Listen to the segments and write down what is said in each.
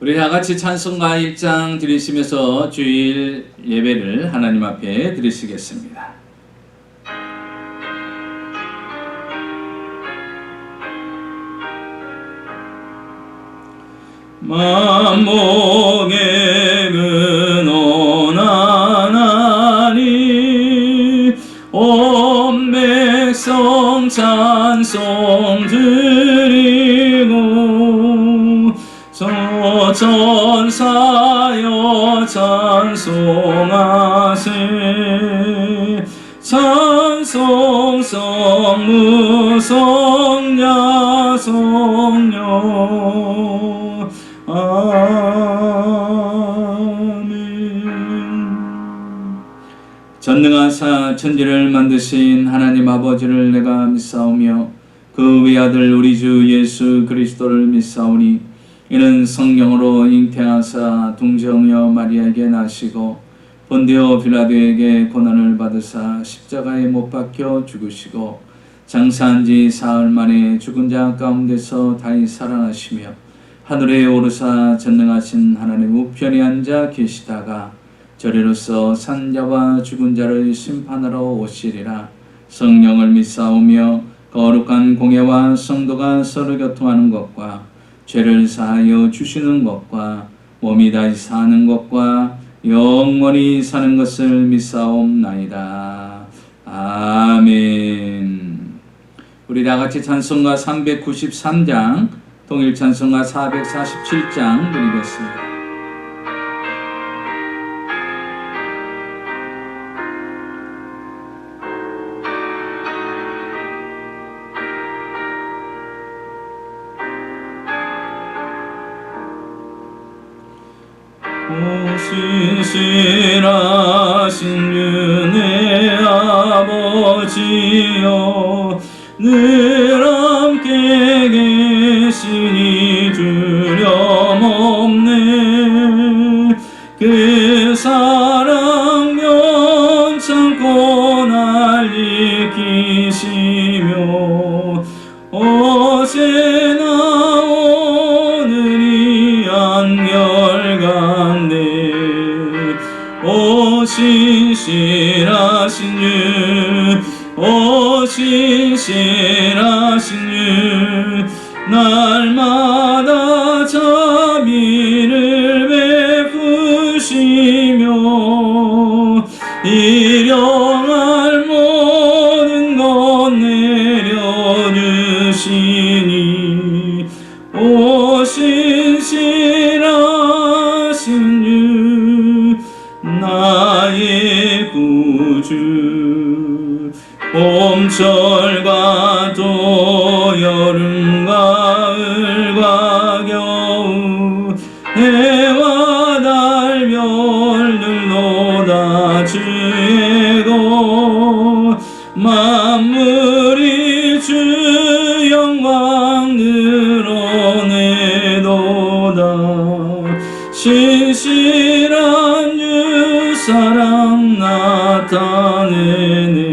우리 다 같이 찬송가 1장 드리시면서 주일 예배를 하나님 앞에 드리시겠습니다. 만복의 근원한 하나님 온 백성 찬송 드리고 전사여 찬송하세 찬송 성무 성야 성령 아멘. 전능하사 천지를 만드신 하나님 아버지를 내가 믿사오며 그 외아들 우리 주 예수 그리스도를 믿사오니 이는 성령으로 잉태하사 동정녀 마리아에게 나시고 본디오 빌라도에게 고난을 받으사 십자가에 못 박혀 죽으시고 장사한 지 사흘 만에 죽은 자 가운데서 다시 살아나시며 하늘에 오르사 전능하신 하나님 우편에 앉아 계시다가 저리로서 산자와 죽은 자를 심판하러 오시리라. 성령을 믿사오며 거룩한 공예와 성도가 서로 교통하는 것과 죄를 사하여 주시는 것과 몸이 다시 사는 것과 영원히 사는 것을 믿사옵나이다. 아멘. 우리 다같이 찬송가 393장 통일 찬송가 447장 드리겠습니다. 신실하신 은혜 아버지여 늘 함께 계시니 두려움없네. 그 사랑 면찮고 날 이기시며 어제나 오늘이 안결같네. 오 신실하신 주, 오 신실하신 주, 날마다 자비를 베푸시며 일용할 모든 것 내려주시니 오 신실하신 주 나의 구주. 봄철과 또 여름 가을과 겨울 해와 달 별들로 다 주의 것 만물이 주 영광 드러내도다. 신실한 주 사랑 나타내네.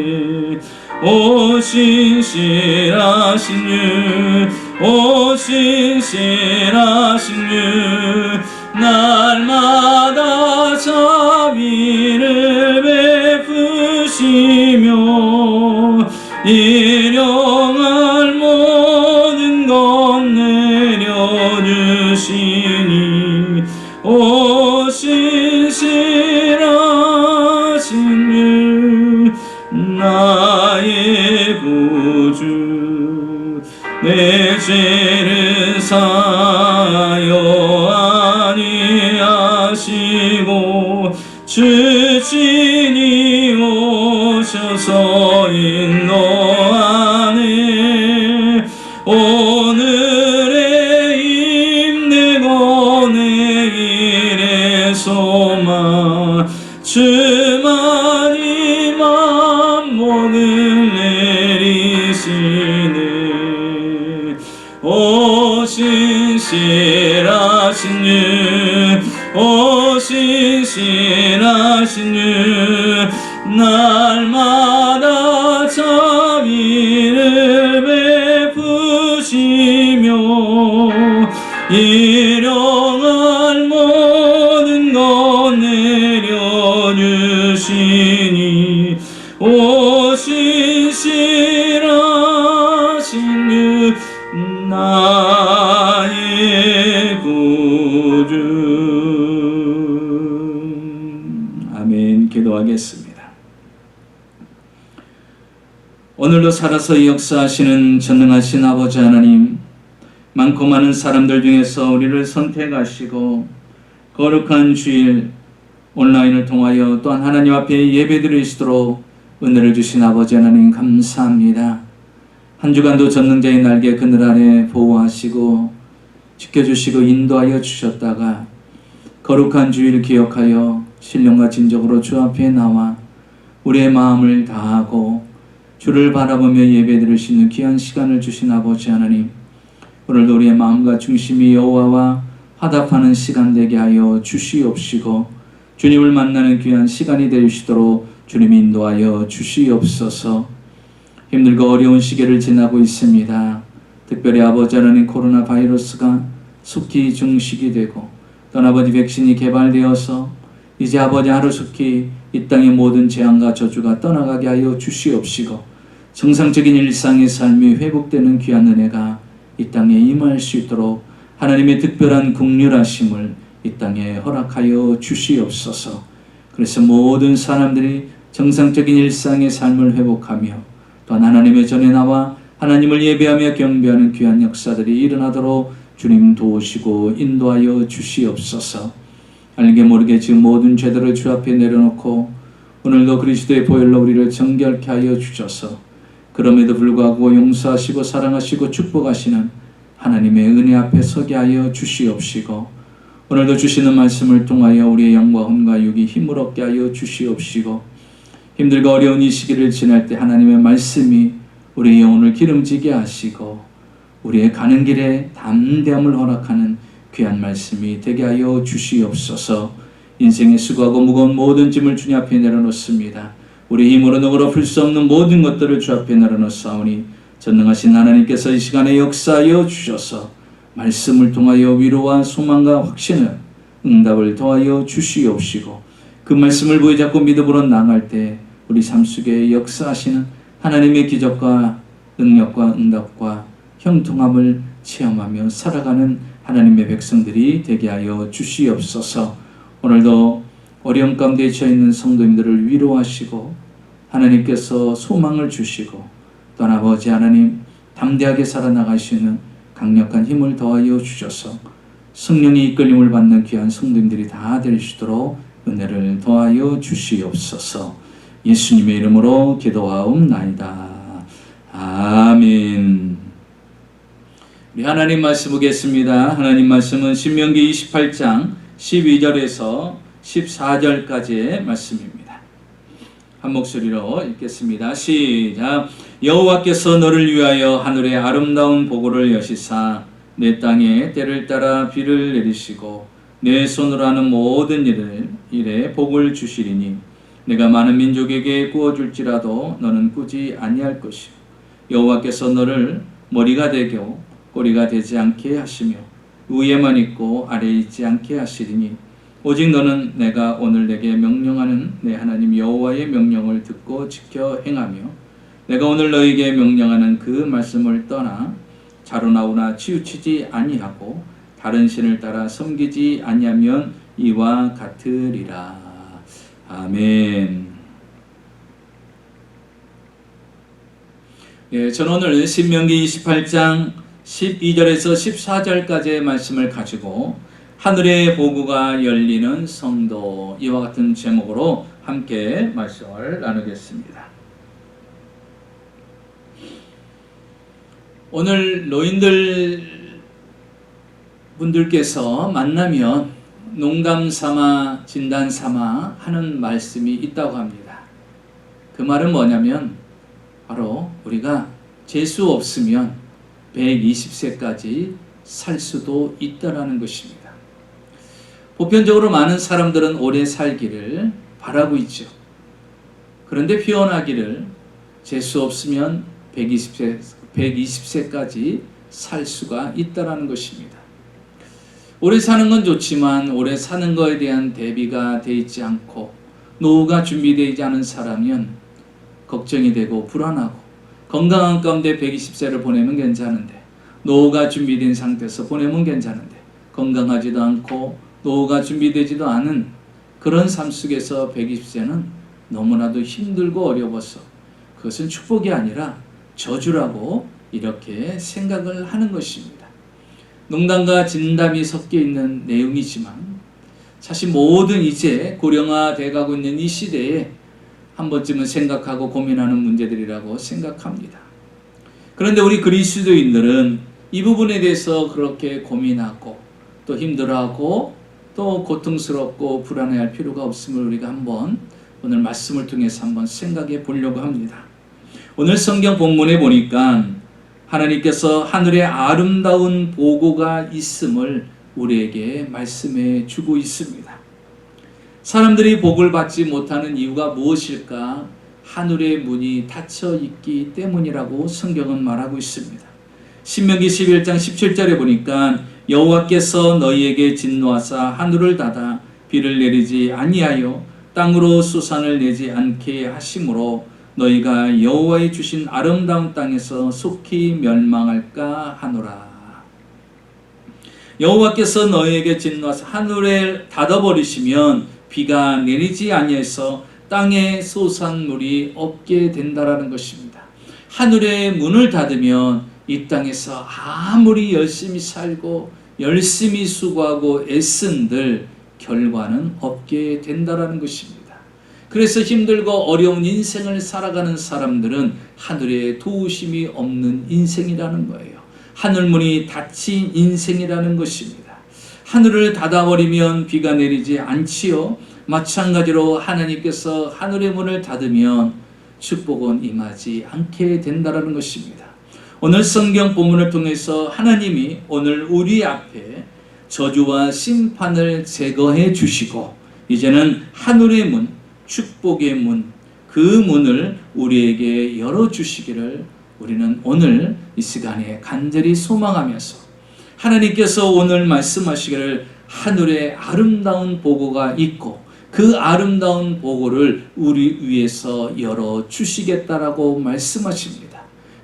오 신실하신 주, 오 신실하신 주, 날마다 자비를 베푸시며 일용할 모든 것 내려주시니 오 신실하신 주 나의 구주. 내 죄를 사하여 아니하시고 주 친히 오셔서 인도하네. 오늘의 힘내고 내일의 소망 주만이 만복을 내리시네. 오 신실하신 주, 오 신실하신 주, 날마다 자비를 베푸시며 일용할 나의 구주. 아멘. 기도하겠습니다. 오늘도 살아서 역사하시는 전능하신 아버지 하나님, 많고 많은 사람들 중에서 우리를 선택하시고 거룩한 주일 온라인을 통하여 또한 하나님 앞에 예배드릴 수 있도록 은혜를 주신 아버지 하나님 감사합니다. 한 주간도 전능자의 날개 그늘 아래 보호하시고 지켜주시고 인도하여 주셨다가 거룩한 주일 기억하여 신령과 진정으로 주 앞에 나와 우리의 마음을 다하고 주를 바라보며 예배드릴 수 있는 귀한 시간을 주신 아버지 하나님, 오늘도 우리의 마음과 중심이 여호와와 화답하는 시간 되게 하여 주시옵시고 주님을 만나는 귀한 시간이 되시도록 주님 인도하여 주시옵소서. 힘들고 어려운 시기를 지나고 있습니다. 특별히 아버지 하나님 코로나 바이러스가 속히 종식이 되고 또 아버지 백신이 개발되어서 이제 아버지 하루속히 이 땅의 모든 재앙과 저주가 떠나가게 하여 주시옵시고 정상적인 일상의 삶이 회복되는 귀한 은혜가 이 땅에 임할 수 있도록 하나님의 특별한 긍휼하심을 이 땅에 허락하여 주시옵소서. 그래서 모든 사람들이 정상적인 일상의 삶을 회복하며 또한 하나님의 전에 나와 하나님을 예배하며 경배하는 귀한 역사들이 일어나도록 주님 도우시고 인도하여 주시옵소서. 알게 모르게 지금 모든 죄들을 주 앞에 내려놓고 오늘도 그리스도의 보혈로 우리를 정결케 하여 주셔서 그럼에도 불구하고 용서하시고 사랑하시고 축복하시는 하나님의 은혜 앞에 서게 하여 주시옵시고 오늘도 주시는 말씀을 통하여 우리의 영과 혼과 육이 힘을 얻게 하여 주시옵시고 힘들고 어려운 이 시기를 지날 때 하나님의 말씀이 우리의 영혼을 기름지게 하시고 우리의 가는 길에 담대함을 허락하는 귀한 말씀이 되게 하여 주시옵소서. 인생의 수고하고 무거운 모든 짐을 주님 앞에 내려놓습니다. 우리 힘으로 능으로 풀 수 없는 모든 것들을 주 앞에 내려놓사오니 전능하신 하나님께서 이 시간에 역사하여 주셔서 말씀을 통하여 위로와 소망과 확신을 응답을 더하여 주시옵시고 그 말씀을 부여잡고 믿음으로 나아갈 때 우리 삶 속에 역사하시는 하나님의 기적과 능력과 응답과 형통함을 체험하며 살아가는 하나님의 백성들이 되게 하여 주시옵소서. 오늘도 어려움 가운데 처해있는 성도님들을 위로하시고 하나님께서 소망을 주시고 또한 아버지 하나님 담대하게 살아나갈 수 있는 강력한 힘을 더하여 주셔서 성령의 이끌림을 받는 귀한 성도님들이 다 되시도록 은혜를 더하여 주시옵소서. 예수님의 이름으로 기도하옵나이다. 아멘. 우리 하나님 말씀 보겠습니다. 하나님 말씀은 신명기 28장 12절에서 14절까지의 말씀입니다. 한 목소리로 읽겠습니다. 시작. 여호와께서 너를 위하여 하늘의 아름다운 보고를 여시사 내 땅에 때를 따라 비를 내리시고 내 손으로 하는 모든 일에 복을 주시리니 내가 많은 민족에게 구워줄지라도 너는 꾸지 아니할 것이요 여호와께서 너를 머리가 되고 꼬리가 되지 않게 하시며 위에만 있고 아래에 있지 않게 하시리니 오직 너는 내가 오늘 내게 명령하는 내 하나님 여호와의 명령을 듣고 지켜 행하며 내가 오늘 너에게 명령하는 그 말씀을 떠나 자로나오나 치우치지 아니하고 다른 신을 따라 섬기지 아니하면 이와 같으리라. 아멘. 저는 오늘 신명기 28장 12절에서 14절까지의 말씀을 가지고 하늘의 보구가 열리는 성도 이와 같은 제목으로 함께 말씀을 나누겠습니다. 오늘 노인들 분들께서 만나면 농담 삼아 진단 삼아 하는 말씀이 있다고 합니다. 그 말은 뭐냐면 바로 우리가 재수 없으면 120세까지 살 수도 있다라는 것입니다. 보편적으로 많은 사람들은 오래 살기를 바라고 있죠. 그런데 표현하기를 재수 없으면 120세까지 살 수가 있다라는 것입니다. 오래 사는 건 좋지만 오래 사는 것에 대한 대비가 되어 있지 않고 노후가 준비되지 않은 사람은 걱정이 되고 불안하고 건강한 가운데 120세를 보내면 괜찮은데 노후가 준비된 상태에서 보내면 괜찮은데 건강하지도 않고 노후가 준비되지도 않은 그런 삶 속에서 120세는 너무나도 힘들고 어려워서 그것은 축복이 아니라 저주라고 이렇게 생각을 하는 것입니다. 농담과 진담이 섞여 있는 내용이지만 사실 모든 이제 고령화돼 가고 있는 이 시대에 한 번쯤은 생각하고 고민하는 문제들이라고 생각합니다. 그런데 우리 그리스도인들은 이 부분에 대해서 그렇게 고민하고 또 힘들어하고 또 고통스럽고 불안해할 필요가 없음을 우리가 한번 오늘 말씀을 통해서 한번 생각해 보려고 합니다. 오늘 성경 본문에 보니까 하나님께서 하늘에 아름다운 보고가 있음을 우리에게 말씀해 주고 있습니다. 사람들이 복을 받지 못하는 이유가 무엇일까? 하늘의 문이 닫혀 있기 때문이라고 성경은 말하고 있습니다. 신명기 11장 17절에 보니까 여호와께서 너희에게 진노하사 하늘을 닫아 비를 내리지 아니하여 땅으로 수산을 내지 않게 하심으로 너희가 여호와의 주신 아름다운 땅에서 속히 멸망할까 하노라. 여호와께서 너희에게 진노하사 하늘을 닫아버리시면 비가 내리지 아니해서 땅에 소산물이 없게 된다라는 것입니다. 하늘의 문을 닫으면 이 땅에서 아무리 열심히 살고 열심히 수고하고 애쓴들 결과는 없게 된다라는 것입니다. 그래서 힘들고 어려운 인생을 살아가는 사람들은 하늘에 도우심이 없는 인생이라는 거예요. 하늘문이 닫힌 인생이라는 것입니다. 하늘을 닫아버리면 비가 내리지 않지요. 마찬가지로 하나님께서 하늘의 문을 닫으면 축복은 임하지 않게 된다는 것입니다. 오늘 성경 본문을 통해서 하나님이 오늘 우리 앞에 저주와 심판을 제거해 주시고 이제는 하늘의 문, 축복의 문, 그 문을 우리에게 열어주시기를 우리는 오늘 이 시간에 간절히 소망하면서 하나님께서 오늘 말씀하시기를 하늘에 아름다운 보고가 있고 그 아름다운 보고를 우리 위해서 열어주시겠다라고 말씀하십니다.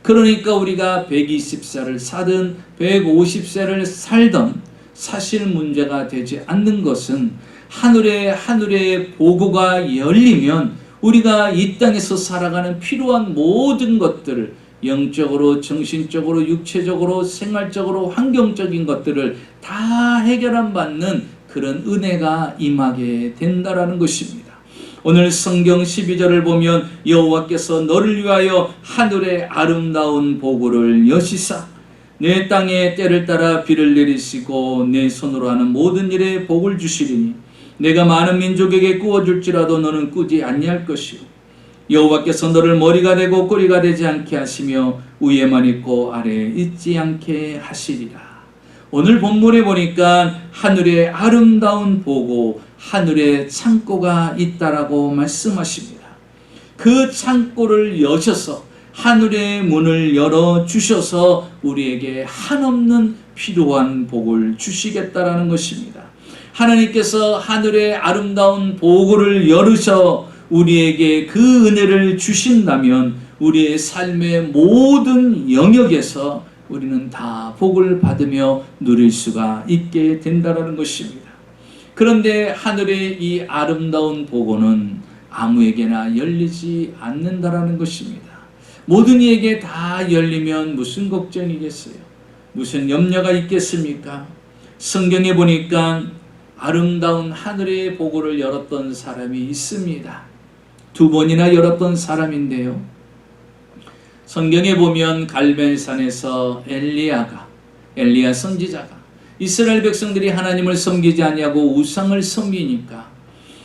그러니까 우리가 120세를 사든 150세를 살던 사실 문제가 되지 않는 것은 하늘의 보고가 열리면 우리가 이 땅에서 살아가는 필요한 모든 것들을 영적으로, 정신적으로, 육체적으로, 생활적으로, 환경적인 것들을 다 해결한 받는 그런 은혜가 임하게 된다라는 것입니다. 오늘 성경 12절을 보면 여호와께서 너를 위하여 하늘의 아름다운 보고를 여시사 내 땅에 때를 따라 비를 내리시고 내 손으로 하는 모든 일에 복을 주시리니 내가 많은 민족에게 꾸어줄지라도 너는 꾸지 아니할 것이요 여호와께서 너를 머리가 되고 꼬리가 되지 않게 하시며 위에만 있고 아래에 있지 않게 하시리라. 오늘 본문에 보니까 하늘의 아름다운 보고 하늘의 창고가 있다라고 말씀하십니다. 그 창고를 여셔서 하늘의 문을 열어주셔서 우리에게 한없는 필요한 복을 주시겠다라는 것입니다. 하나님께서 하늘의 아름다운 보고를 열으셔 우리에게 그 은혜를 주신다면 우리의 삶의 모든 영역에서 우리는 다 복을 받으며 누릴 수가 있게 된다는 것입니다. 그런데 하늘의 이 아름다운 보고는 아무에게나 열리지 않는다라는 것입니다. 모든 이에게 다 열리면 무슨 걱정이겠어요? 무슨 염려가 있겠습니까? 성경에 보니까 아름다운 하늘의 보고를 열었던 사람이 있습니다. 2번이나 열었던 사람인데요. 성경에 보면 갈멜산에서 엘리야 선지자가 이스라엘 백성들이 하나님을 섬기지 아니하고 우상을 섬기니까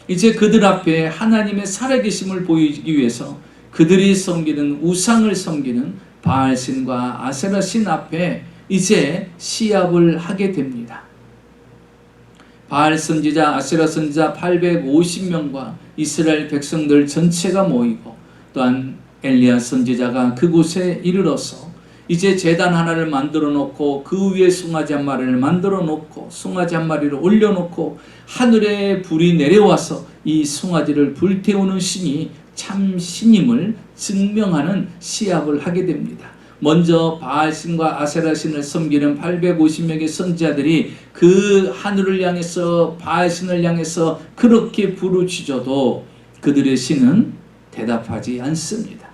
이제 그들 앞에 하나님의 살아계심을 보이기 위해서 그들이 섬기는 우상을 섬기는 바알신과 아세라신 앞에 이제 시합을 하게 됩니다. 바알 선지자, 아세라 선지자 850명과 이스라엘 백성들 전체가 모이고 또한 엘리야 선지자가 그곳에 이르러서 이제 제단 하나를 만들어 놓고 그 위에 송아지 한 마리를 만들어 놓고 송아지 한 마리를 올려 놓고 하늘에 불이 내려와서 이 송아지를 불태우는 신이 참 신임을 증명하는 시합을 하게 됩니다. 먼저 바알신과 아세라신을 섬기는 850명의 선지자들이 그 하늘을 향해서 바알신을 향해서 그렇게 부르짖어도 그들의 신은 대답하지 않습니다.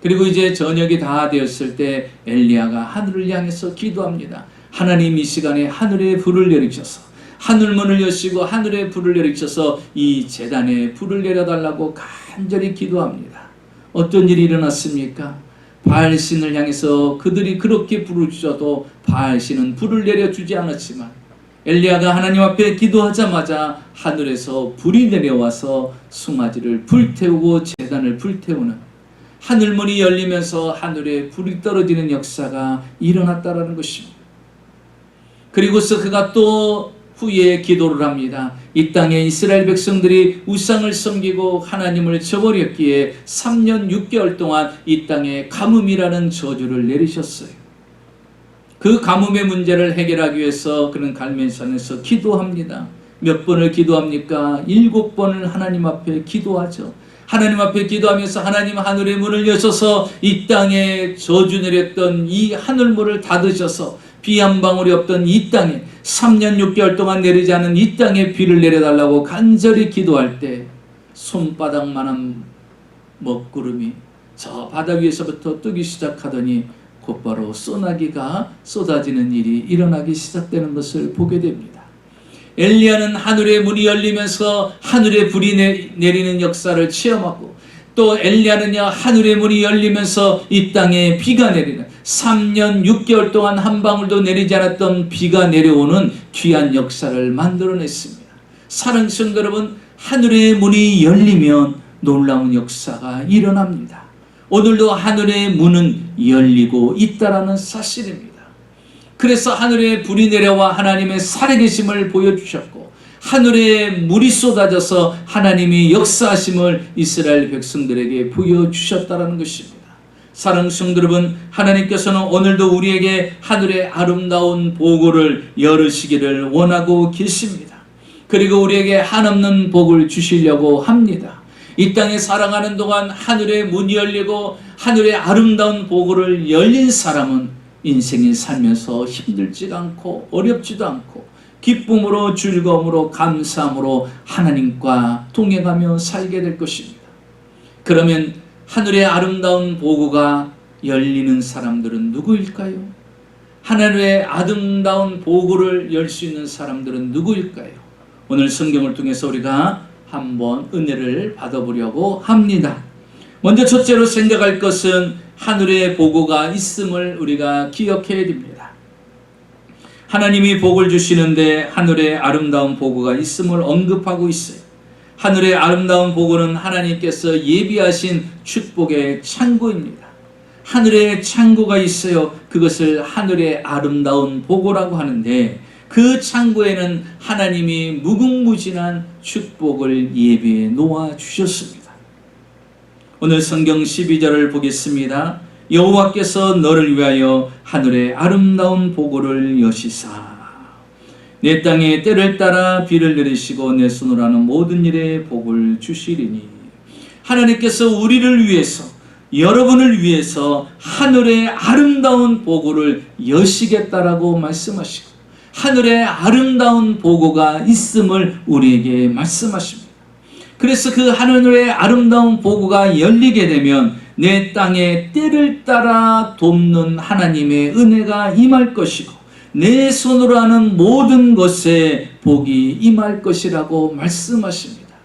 그리고 이제 저녁이 다 되었을 때 엘리야가 하늘을 향해서 기도합니다. 하나님, 이 시간에 하늘에 불을 내리셔서 하늘문을 여시고 하늘에 불을 내리셔서 이 제단에 불을 내려달라고 간절히 기도합니다. 어떤 일이 일어났습니까? 바알신을 향해서 그들이 그렇게 부르짖어도 바알신은 불을 내려주지 않았지만 엘리야가 하나님 앞에 기도하자마자 하늘에서 불이 내려와서 숭아지를 불태우고 제단을 불태우는, 하늘문이 열리면서 하늘에 불이 떨어지는 역사가 일어났다라는 것입니다. 그리고서 그가 또 후에 기도를 합니다. 이 땅에 이스라엘 백성들이 우상을 섬기고 하나님을 저버렸기에 3년 6개월 동안 이 땅에 가뭄이라는 저주를 내리셨어요. 그 가뭄의 문제를 해결하기 위해서 그는 갈멜산에서 기도합니다. 몇 번을 기도합니까? 7번을 하나님 앞에 기도하죠. 하나님 앞에 기도하면서 하나님, 하늘의 문을 여셔서 이 땅에 저주 내렸던 이 하늘문을 닫으셔서 비 한 방울이 없던 이 땅에 3년 6개월 동안 내리지 않은 이 땅에 비를 내려달라고 간절히 기도할 때 손바닥만한 먹구름이 저 바다 위에서부터 뜨기 시작하더니 곧바로 소나기가 쏟아지는 일이 일어나기 시작되는 것을 보게 됩니다. 엘리야는 하늘의 문이 열리면서 하늘의 불이 내리는 역사를 체험하고, 또 엘리야는요, 하늘의 문이 열리면서 이 땅에 비가 내리는, 3년 6개월 동안 한 방울도 내리지 않았던 비가 내려오는 귀한 역사를 만들어냈습니다. 사랑하는 성도 여러분, 하늘의 문이 열리면 놀라운 역사가 일어납니다. 오늘도 하늘의 문은 열리고 있다라는 사실입니다. 그래서 하늘에 불이 내려와 하나님의 살아계심을 보여주셨고, 하늘에 물이 쏟아져서 하나님이 역사하심을 이스라엘 백성들에게 보여주셨다는 것입니다. 사랑하는 성도 여러분, 하나님께서는 오늘도 우리에게 하늘의 아름다운 보고를 열으시기를 원하고 계십니다. 그리고 우리에게 한없는 복을 주시려고 합니다. 이 땅에 살아가는 동안 하늘의 문이 열리고 하늘의 아름다운 보고를 열린 사람은 인생을 살면서 힘들지도 않고 어렵지도 않고 기쁨으로 즐거움으로 감사함으로 하나님과 동행하며 살게 될 것입니다. 그러면 하늘의 아름다운 보고가 열리는 사람들은 누구일까요? 하늘의 아름다운 보고를 열 수 있는 사람들은 누구일까요? 오늘 성경을 통해서 우리가 한번 은혜를 받아보려고 합니다. 먼저 첫째로 생각할 것은 하늘의 보고가 있음을 우리가 기억해야 됩니다. 하나님이 복을 주시는데 하늘의 아름다운 보고가 있음을 언급하고 있어요. 하늘의 아름다운 보고는 하나님께서 예비하신 축복의 창고입니다. 하늘에 창고가 있어요. 그것을 하늘의 아름다운 보고라고 하는데, 그 창고에는 하나님이 무궁무진한 축복을 예비해 놓아 주셨습니다. 오늘 성경 12절을 보겠습니다. 여호와께서 너를 위하여 하늘의 아름다운 보고를 여시사 내 땅에 때를 따라 비를 내리시고 내 손으로 하는 모든 일에 복을 주시리니. 하나님께서 우리를 위해서, 여러분을 위해서 하늘의 아름다운 보고를 여시겠다라고 말씀하시고, 하늘의 아름다운 보고가 있음을 우리에게 말씀하십니다. 그래서 그 하늘의 아름다운 보고가 열리게 되면 내 땅에 때를 따라 돕는 하나님의 은혜가 임할 것이고, 내 손으로 하는 모든 것에 복이 임할 것이라고 말씀하십니다.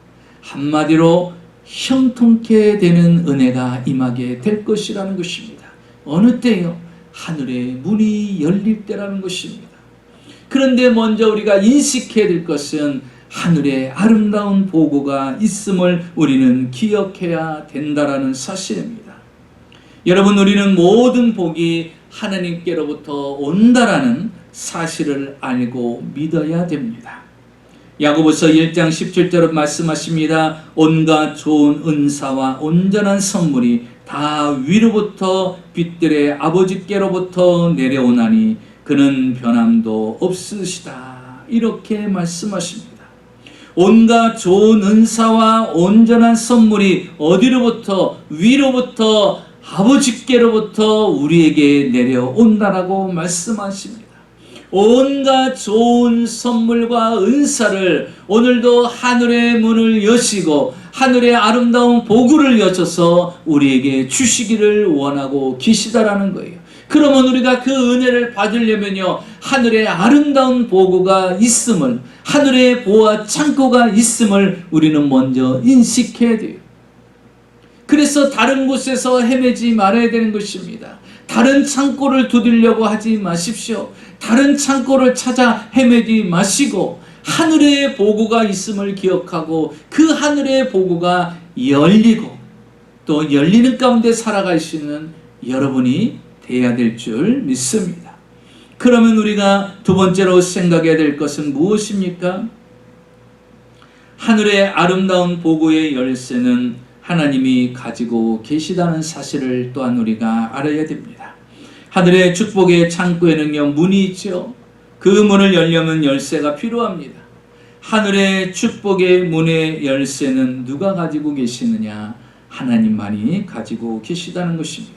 한마디로 형통케 되는 은혜가 임하게 될 것이라는 것입니다. 어느 때요? 하늘의 문이 열릴 때라는 것입니다. 그런데 먼저 우리가 인식해야 될 것은 하늘의 아름다운 보고가 있음을 우리는 기억해야 된다라는 사실입니다. 여러분, 우리는 모든 복이 하나님께로부터 온다라는 사실을 알고 믿어야 됩니다. 야고보서 1장 17절은 말씀하십니다. 온갖 좋은 은사와 온전한 선물이 다 위로부터 빛들의 아버지께로부터 내려오나니 그는 변함도 없으시다. 이렇게 말씀하십니다. 온갖 좋은 은사와 온전한 선물이 어디로부터? 위로부터 아버지께로부터 우리에게 내려온다라고 말씀하십니다. 온갖 좋은 선물과 은사를 오늘도 하늘의 문을 여시고 하늘의 아름다운 보구를 여셔서 우리에게 주시기를 원하고 계시다라는 거예요. 그러면 우리가 그 은혜를 받으려면요, 하늘의 아름다운 보고가 있음을, 하늘의 보화 창고가 있음을 우리는 먼저 인식해야 돼요. 그래서 다른 곳에서 헤매지 말아야 되는 것입니다. 다른 창고를 두드리려고 하지 마십시오. 다른 창고를 찾아 헤매지 마시고 하늘의 보고가 있음을 기억하고 그 하늘의 보고가 열리고 또 열리는 가운데 살아가시는 여러분이 돼야 될 줄 믿습니다. 그러면 우리가 두 번째로 생각해야 될 것은 무엇입니까? 하늘의 아름다운 보고의 열쇠는 하나님이 가지고 계시다는 사실을 또한 우리가 알아야 됩니다. 하늘의 축복의 창고에는요, 문이 있죠. 그 문을 열려면 열쇠가 필요합니다. 하늘의 축복의 문의 열쇠는 누가 가지고 계시느냐? 하나님만이 가지고 계시다는 것입니다.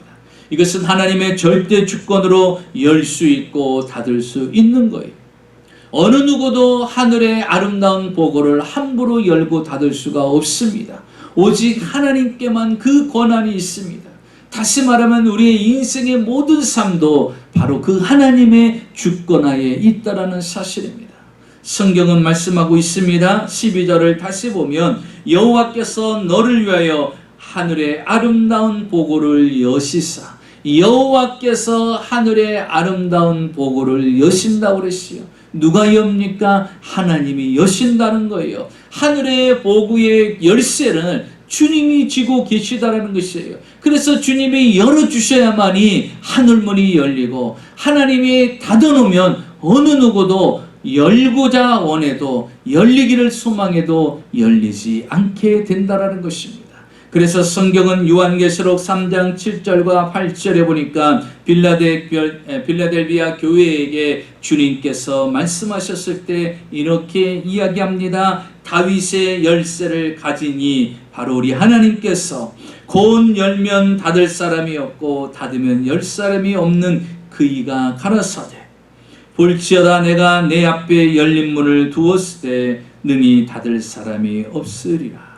이것은 하나님의 절대 주권으로 열 수 있고 닫을 수 있는 거예요. 어느 누구도 하늘의 아름다운 보고를 함부로 열고 닫을 수가 없습니다. 오직 하나님께만 그 권한이 있습니다. 다시 말하면 우리의 인생의 모든 삶도 바로 그 하나님의 주권하에 있다라는 사실입니다. 성경은 말씀하고 있습니다. 12절을 다시 보면 여호와께서 너를 위하여 하늘의 아름다운 보고를 여시사, 여호와께서 하늘의 아름다운 보고를 여신다고 그랬어요. 누가 엽니까? 하나님이 여신다는 거예요. 하늘의 보고의 열쇠를 주님이 쥐고 계시다라는 것이에요. 그래서 주님이 열어주셔야만이 하늘문이 열리고, 하나님이 닫아놓으면 어느 누구도 열고자 원해도 열리기를 소망해도 열리지 않게 된다라는 것입니다. 그래서 성경은 요한계시록 3장 7절과 8절에 보니까 빌라델비아 교회에게 주님께서 말씀하셨을 때 이렇게 이야기합니다. 다윗의 열쇠를 가지니 바로 우리 하나님께서 곧 열면 닫을 사람이 없고 닫으면 열 사람이 없는 그이가 가라사대, 볼지어다 내가 내 앞에 열린 문을 두었을 때 능히 닫을 사람이 없으리라.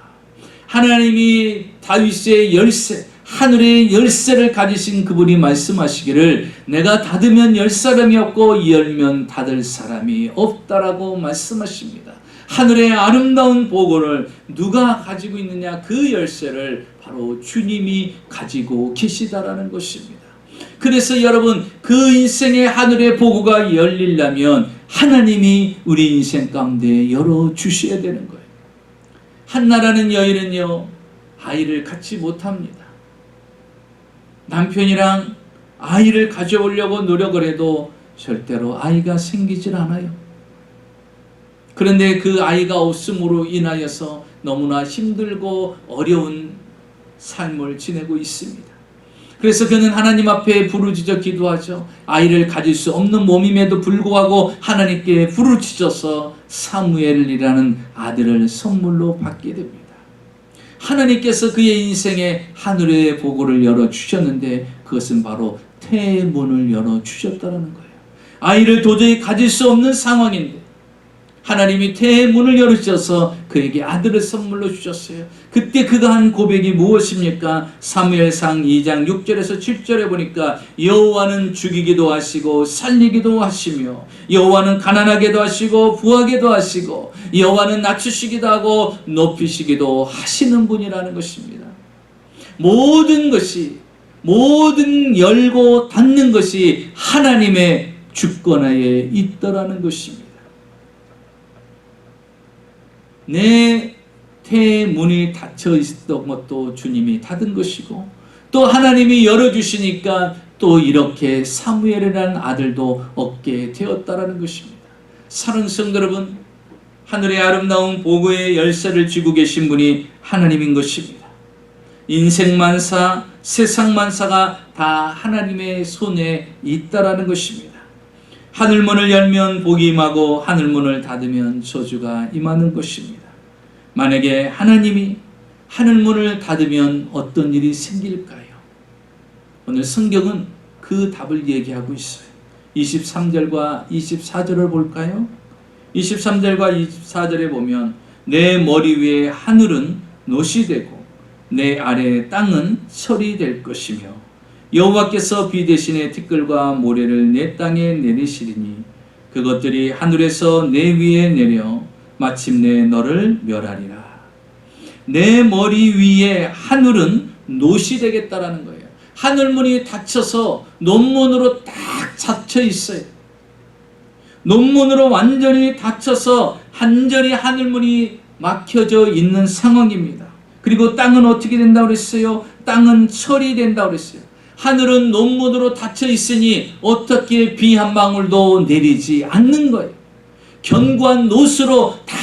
하나님이 다윗의 열쇠, 하늘의 열쇠를 가지신 그분이 말씀하시기를 내가 닫으면 열 사람이 없고 열면 닫을 사람이 없다라고 말씀하십니다. 하늘의 아름다운 보고를 누가 가지고 있느냐? 그 열쇠를 바로 주님이 가지고 계시다라는 것입니다. 그래서 여러분, 그 인생의 하늘의 보고가 열리려면 하나님이 우리 인생 가운데 열어주셔야 되는 거예요. 한나라는 여인은요, 아이를 갖지 못합니다. 남편이랑 아이를 가져오려고 노력을 해도 절대로 아이가 생기질 않아요. 그런데 그 아이가 없음으로 인하여서 너무나 힘들고 어려운 삶을 지내고 있습니다. 그래서 그는 하나님 앞에 부르짖어 기도하죠. 아이를 가질 수 없는 몸임에도 불구하고 하나님께 부르짖어서 사무엘이라는 아들을 선물로 받게 됩니다. 하나님께서 그의 인생에 하늘의 보고를 열어주셨는데 그것은 바로 태의 문을 열어주셨다는 거예요. 아이를 도저히 가질 수 없는 상황인데 하나님이 태의 문을 열어주셔서 그에게 아들을 선물로 주셨어요. 그때 그가 한 고백이 무엇입니까? 사무엘상 2장 6절에서 7절에 보니까 여호와는 죽이기도 하시고 살리기도 하시며 여호와는 가난하게도 하시고 부하게도 하시고 여호와는 낮추시기도 하고 높이시기도 하시는 분이라는 것입니다. 모든 것이, 모든 열고 닫는 것이 하나님의 주권하에 있더라는 것입니다. 내 태의 문이 닫혀 있었던 것도 주님이 닫은 것이고 또 하나님이 열어주시니까 또 이렇게 사무엘이라는 아들도 얻게 되었다라는 것입니다. 사랑하는 성도 여러분, 하늘의 아름다운 보고의 열쇠를 쥐고 계신 분이 하나님인 것입니다. 인생 만사, 세상 만사가 다 하나님의 손에 있다라는 것입니다. 하늘문을 열면 복이 임하고 하늘문을 닫으면 저주가 임하는 것입니다. 만약에 하나님이 하늘문을 닫으면 어떤 일이 생길까요? 오늘 성경은 그 답을 얘기하고 있어요. 23절과 24절을 볼까요? 23절과 24절에 보면 내 머리 위에 하늘은 놋이 되고 내 아래 땅은 철이 될 것이며 여호와께서 비 대신에 티끌과 모래를 내 땅에 내리시리니 그것들이 하늘에서 내 위에 내려 마침내 너를 멸하리라. 내 머리 위에 하늘은 놋이 되겠다라는 거예요. 하늘문이 닫혀서 논문으로 딱 닫혀 있어요. 논문으로 완전히 닫혀서 완전히 하늘문이 막혀져 있는 상황입니다. 그리고 땅은 어떻게 된다고 그랬어요? 땅은 철이 된다고 그랬어요. 하늘은 논문으로 닫혀 있으니 어떻게 비 한 방울도 내리지 않는 거예요. 견고한 놋으로 다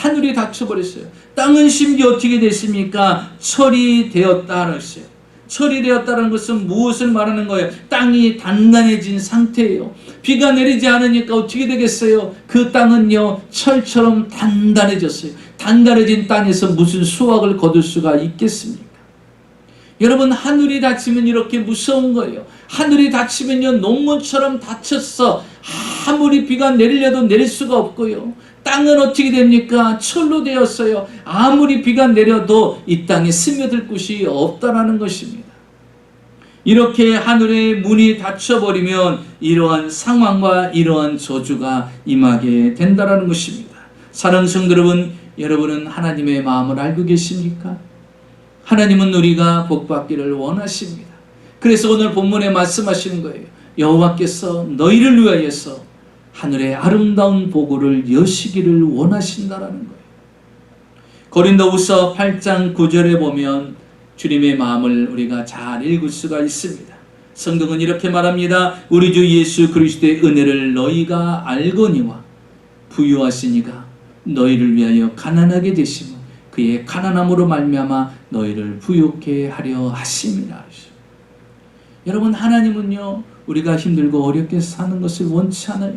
하늘이 닫혀버렸어요. 땅은 심지어 어떻게 됐습니까? 철이 되었다는 것이에요. 철이 되었다는 것은 무엇을 말하는 거예요? 땅이 단단해진 상태예요. 비가 내리지 않으니까 어떻게 되겠어요? 그 땅은요 철처럼 단단해졌어요. 단단해진 땅에서 무슨 수확을 거둘 수가 있겠습니까? 여러분, 하늘이 닫히면 이렇게 무서운 거예요. 하늘이 닫히면요 논문처럼 닫혔어. 아무리 비가 내리려도 내릴 수가 없고요. 땅은 어떻게 됩니까? 철로 되었어요. 아무리 비가 내려도 이 땅에 스며들 곳이 없다라는 것입니다. 이렇게 하늘의 문이 닫혀버리면 이러한 상황과 이러한 저주가 임하게 된다라는 것입니다. 사랑하는 성도 여러분, 여러분은 하나님의 마음을 알고 계십니까? 하나님은 우리가 복받기를 원하십니다. 그래서 오늘 본문에 말씀하시는 거예요. 여호와께서 너희를 위하여서 하늘의 아름다운 보고를 여시기를 원하신다라는 거예요. 고린도후서 8장 9절에 보면 주님의 마음을 우리가 잘 읽을 수가 있습니다. 성경은 이렇게 말합니다. 우리 주 예수 그리스도의 은혜를 너희가 알거니와 부유하시니가 너희를 위하여 가난하게 되시며 그의 가난함으로 말미암아 너희를 부유케 하려 하심이라. 여러분, 하나님은요 우리가 힘들고 어렵게 사는 것을 원치 않아요.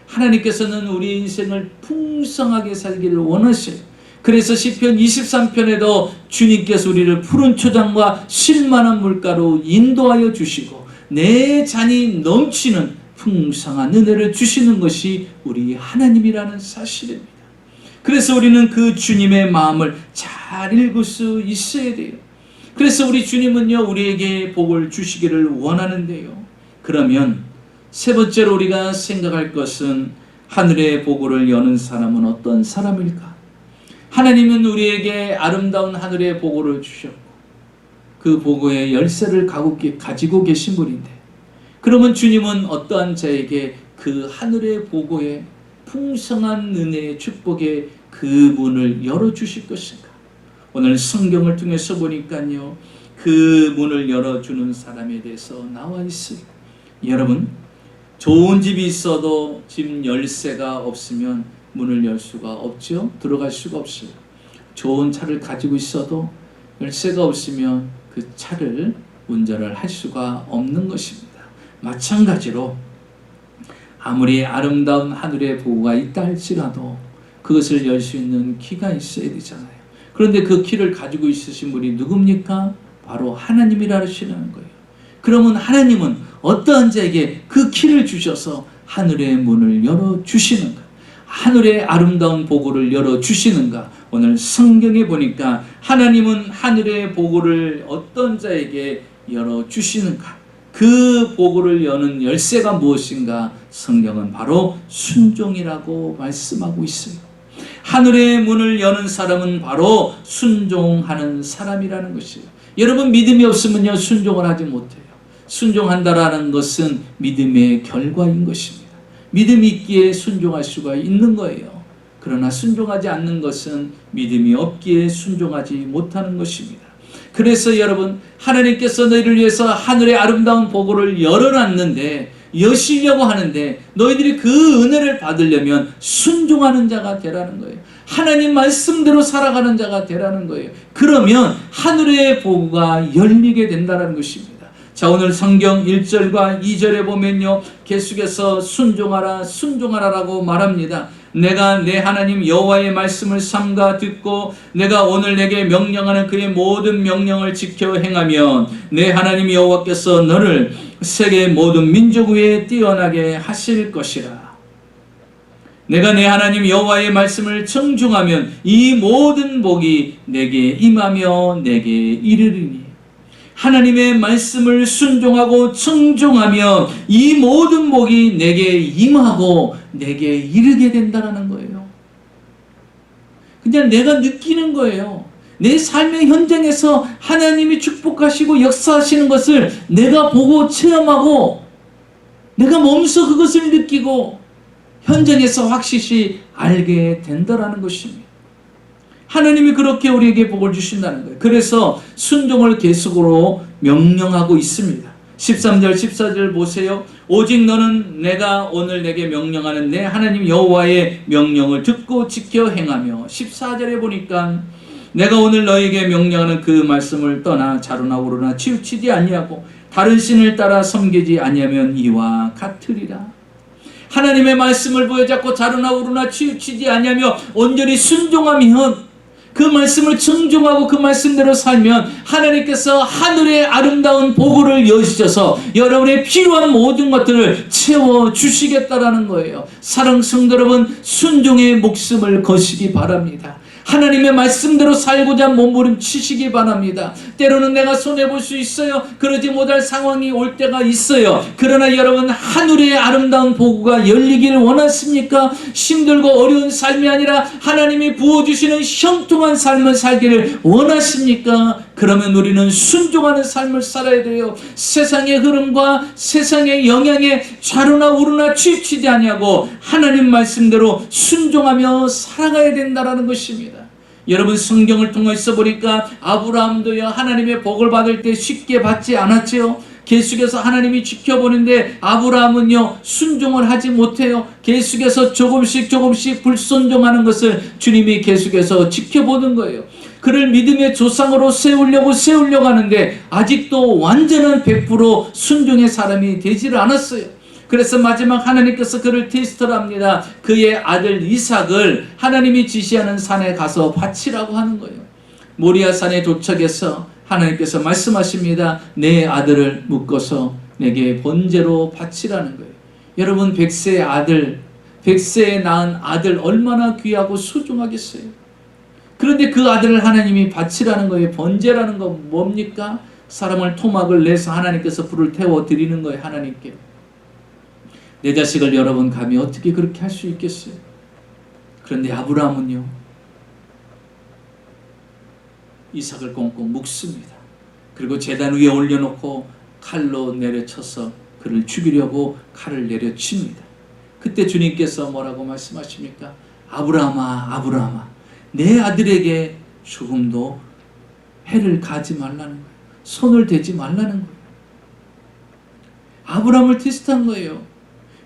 하나님께서는 우리의 인생을 풍성하게 살기를 원하셔요. 그래서 시편 23편에도 주님께서 우리를 푸른 초장과 쉴만한 물가로 인도하여 주시고 내 잔이 넘치는 풍성한 은혜를 주시는 것이 우리 하나님이라는 사실입니다. 그래서 우리는 그 주님의 마음을 잘 읽을 수 있어야 돼요. 그래서 우리 주님은요 우리에게 복을 주시기를 원하는데요. 그러면 세 번째로 우리가 생각할 것은 하늘의 보고를 여는 사람은 어떤 사람일까? 하나님은 우리에게 아름다운 하늘의 보고를 주셨고 그 보고의 열쇠를 가지고 계신 분인데, 그러면 주님은 어떠한 자에게 그 하늘의 보고의 풍성한 은혜의 축복의 그 문을 열어주실 것인가? 오늘 성경을 통해서 보니까요 그 문을 열어주는 사람에 대해서 나와 있어요. 여러분, 좋은 집이 있어도 집 열쇠가 없으면 문을 열 수가 없죠. 들어갈 수가 없어요. 좋은 차를 가지고 있어도 열쇠가 없으면 그 차를 운전을 할 수가 없는 것입니다. 마찬가지로 아무리 아름다운 하늘의 보고가 있다 할지라도 그것을 열 수 있는 키가 있어야 되잖아요. 그런데 그 키를 가지고 있으신 분이 누굽니까? 바로 하나님이라 하시는 거예요. 그러면 하나님은 어떠한 자에게 그 키를 주셔서 하늘의 문을 열어주시는가? 하늘의 아름다운 보고를 열어주시는가? 오늘 성경에 보니까 하나님은 하늘의 보고를 어떤 자에게 열어주시는가? 그 보고를 여는 열쇠가 무엇인가? 성경은 바로 순종이라고 말씀하고 있어요. 하늘의 문을 여는 사람은 바로 순종하는 사람이라는 것이에요. 여러분, 믿음이 없으면요 순종을 하지 못해요. 순종한다라는 것은 믿음의 결과인 것입니다. 믿음이 있기에 순종할 수가 있는 거예요. 그러나 순종하지 않는 것은 믿음이 없기에 순종하지 못하는 것입니다. 그래서 여러분, 하나님께서 너희를 위해서 하늘의 아름다운 보고를 열어놨는데, 여시려고 하는데 너희들이 그 은혜를 받으려면 순종하는 자가 되라는 거예요. 하나님 말씀대로 살아가는 자가 되라는 거예요. 그러면 하늘의 보고가 열리게 된다는 것입니다. 자, 오늘 성경 1절과 2절에 보면요 계속해서 순종하라 순종하라라고 말합니다. 내가 내 하나님 여호와의 말씀을 삼가 듣고 내가 오늘 내게 명령하는 그의 모든 명령을 지켜 행하면 내 하나님 여호와께서 너를 세계 모든 민족 위에 뛰어나게 하실 것이라. 내가 내 하나님 여호와의 말씀을 청중하면 이 모든 복이 내게 임하며 내게 이르리니. 하나님의 말씀을 순종하고 청중하며 이 모든 복이 내게 임하고 내게 이르게 된다는 거예요. 그냥 내가 느끼는 거예요. 내 삶의 현장에서 하나님이 축복하시고 역사하시는 것을 내가 보고 체험하고 내가 몸소 그것을 느끼고 현장에서 확실히 알게 된다는 것입니다. 하나님이 그렇게 우리에게 복을 주신다는 거예요. 그래서 순종을 계속으로 명령하고 있습니다. 13절 14절 보세요. 오직 너는 내가 오늘 내게 명령하는 내 하나님 여호와의 명령을 듣고 지켜 행하며 14절에 보니까 내가 오늘 너에게 명령하는 그 말씀을 떠나 자루나 우루나 치우치지 아니하고 다른 신을 따라 섬기지 아니하면 이와 같으리라. 하나님의 말씀을 부여잡고 자루나 우루나 치우치지 아니하며 온전히 순종하면 그 말씀을 청중하고 그 말씀대로 살면 하나님께서 하늘의 아름다운 보고를 여시셔서 여러분의 필요한 모든 것들을 채워주시겠다라는 거예요. 사랑하는 성도 여러분, 순종의 목숨을 거시기 바랍니다. 하나님의 말씀대로 살고자 몸부림치시기 바랍니다. 때로는 내가 손해볼 수 있어요. 그러지 못할 상황이 올 때가 있어요. 그러나 여러분, 하늘의 아름다운 보고가 열리기를 원하십니까? 힘들고 어려운 삶이 아니라 하나님이 부어주시는 형통한 삶을 살기를 원하십니까? 그러면 우리는 순종하는 삶을 살아야 돼요. 세상의 흐름과 세상의 영향에 좌루나 우루나 치우치지 아니하고 하나님 말씀대로 순종하며 살아가야 된다는 것입니다. 여러분, 성경을 통해서 보니까 아브라함도요, 하나님의 복을 받을 때 쉽게 받지 않았죠. 계속해서 하나님이 지켜보는데 아브라함은요, 순종을 하지 못해요. 계속해서 조금씩 불순종하는 것을 주님이 계속해서 지켜보는 거예요. 그를 믿음의 조상으로 세우려고 하는데 아직도 완전한 100% 순종의 사람이 되지를 않았어요. 그래서 마지막 하나님께서 그를 테스트를 합니다. 그의 아들 이삭을 하나님이 지시하는 산에 가서 바치라고 하는 거예요. 모리아 산에 도착해서 하나님께서 말씀하십니다. 내 아들을 묶어서 내게 번제로 바치라는 거예요. 여러분, 100세의 아들, 100세에 낳은 아들 얼마나 귀하고 소중하겠어요. 그런데 그 아들을 하나님이 바치라는 거예요. 번제라는 건 뭡니까? 사람을 토막을 내서 하나님께서 불을 태워 드리는 거예요. 하나님께. 내 자식을 여러분 감히 어떻게 그렇게 할 수 있겠어요? 그런데 아브라함은요, 이삭을 꽁꽁 묶습니다. 그리고 제단 위에 올려놓고 칼로 내려쳐서 그를 죽이려고 칼을 내려칩니다. 그때 주님께서 뭐라고 말씀하십니까? 아브라함아, 아브라함아, 내 아들에게 조금도 해를 가지 말라는 거예요. 손을 대지 말라는 거예요. 아브라함을 테스트한 거예요.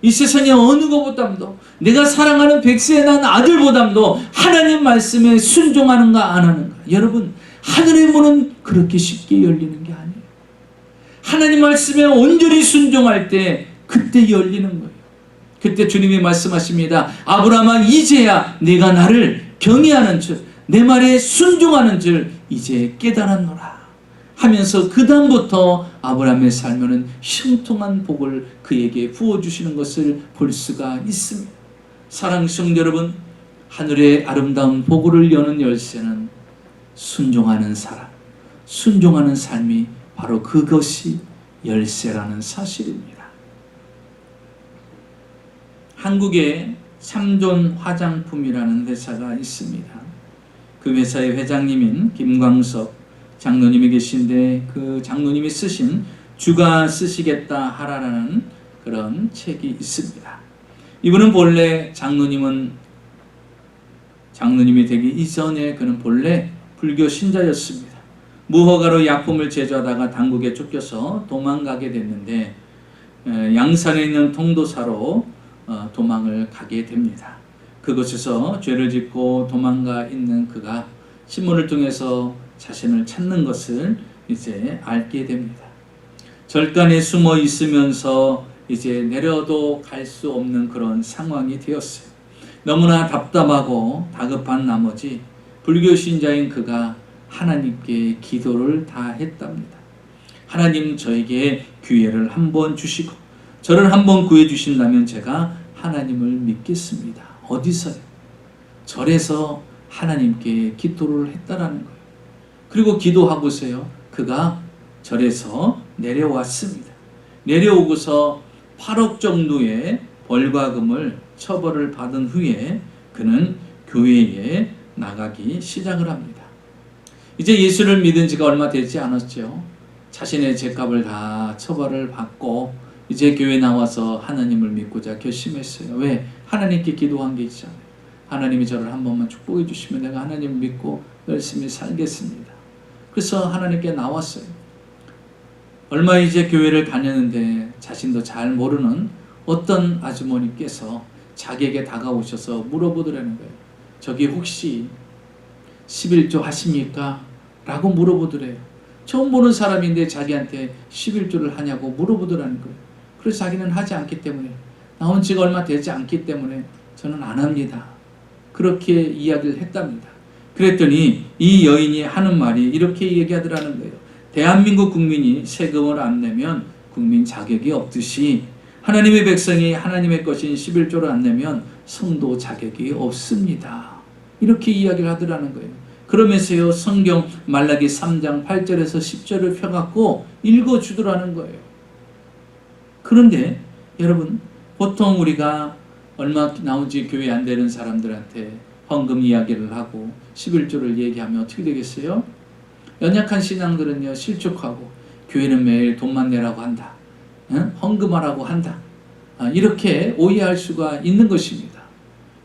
이 세상에 어느 것보다도 내가 사랑하는 100세에 난 아들보다도 하나님 말씀에 순종하는가 안 하는가. 여러분, 하늘의 문은 그렇게 쉽게 열리는 게 아니에요. 하나님 말씀에 온전히 순종할 때 그때 열리는 거예요. 그때 주님이 말씀하십니다. 아브라함아, 이제야 내가 나를 경외하는 줄, 내 말에 순종하는 줄 이제 깨달았노라 하면서 그 다음부터 아브라함의 삶에는 형통한 복을 그에게 부어주시는 것을 볼 수가 있습니다. 사랑하는 성도 여러분, 하늘의 아름다운 복을 여는 열쇠는 순종하는 사람, 순종하는 삶이 바로 그것이 열쇠라는 사실입니다. 한국에 삼존 화장품이라는 회사가 있습니다. 그 회사의 회장님인 김광석 장로님이 계신데 그 장로님이 쓰신 주가 쓰시겠다 하라라는 그런 책이 있습니다. 이분은 본래 장로님이 되기 이전에 그는 본래 불교 신자였습니다. 무허가로 약품을 제조하다가 당국에 쫓겨서 도망가게 됐는데 양산에 있는 통도사로 도망을 가게 됩니다. 그곳에서 죄를 짓고 도망가 있는 그가 신문을 통해서 자신을 찾는 것을 이제 알게 됩니다. 절간에 숨어 있으면서 이제 내려도 갈 수 없는 그런 상황이 되었어요. 너무나 답답하고 다급한 나머지 불교 신자인 그가 하나님께 기도를 다 했답니다. 하나님, 저에게 기회를 한번 주시고 저를 한번 구해 주신다면 제가 하나님을 믿겠습니다. 어디서요? 절에서 하나님께 기도를 했다라는 거예요. 그리고 기도하고서요, 그가 절에서 내려왔습니다. 내려오고서 8억 정도의 벌과금을 처벌을 받은 후에 그는 교회에 나가기 시작을 합니다. 이제 예수를 믿은 지가 얼마 되지 않았죠. 자신의 죄값을 다 처벌을 받고 이제 교회 나와서 하나님을 믿고자 결심했어요. 왜? 하나님께 기도한 게 있잖아요. 하나님이 저를 한 번만 축복해 주시면 내가 하나님을 믿고 열심히 살겠습니다. 그래서 하나님께 나왔어요. 얼마 이제 교회를 다녔는데 자신도 잘 모르는 어떤 아주머니께서 자기에게 다가오셔서 물어보더라는 거예요. 저기 혹시 11조 하십니까? 라고 물어보더래요. 처음 보는 사람인데 자기한테 11조를 하냐고 물어보더라는 거예요. 그래서 자기는 하지 않기 때문에, 나온 지가 얼마 되지 않기 때문에 저는 안 합니다. 그렇게 이야기를 했답니다. 그랬더니 이 여인이 하는 말이 이렇게 얘기하더라는 거예요. 대한민국 국민이 세금을 안 내면 국민 자격이 없듯이 하나님의 백성이 하나님의 것인 11조를 안 내면 성도 자격이 없습니다. 이렇게 이야기를 하더라는 거예요. 그러면서요, 성경 말라기 3장 8절에서 10절을 펴갖고 읽어주더라는 거예요. 그런데 여러분, 보통 우리가 얼마 나온 지 교회 안 되는 사람들한테 헌금 이야기를 하고 11조를 얘기하면 어떻게 되겠어요? 연약한 신앙들은요, 실족하고 교회는 매일 돈만 내라고 한다, 헌금하라고 한다, 이렇게 오해할 수가 있는 것입니다.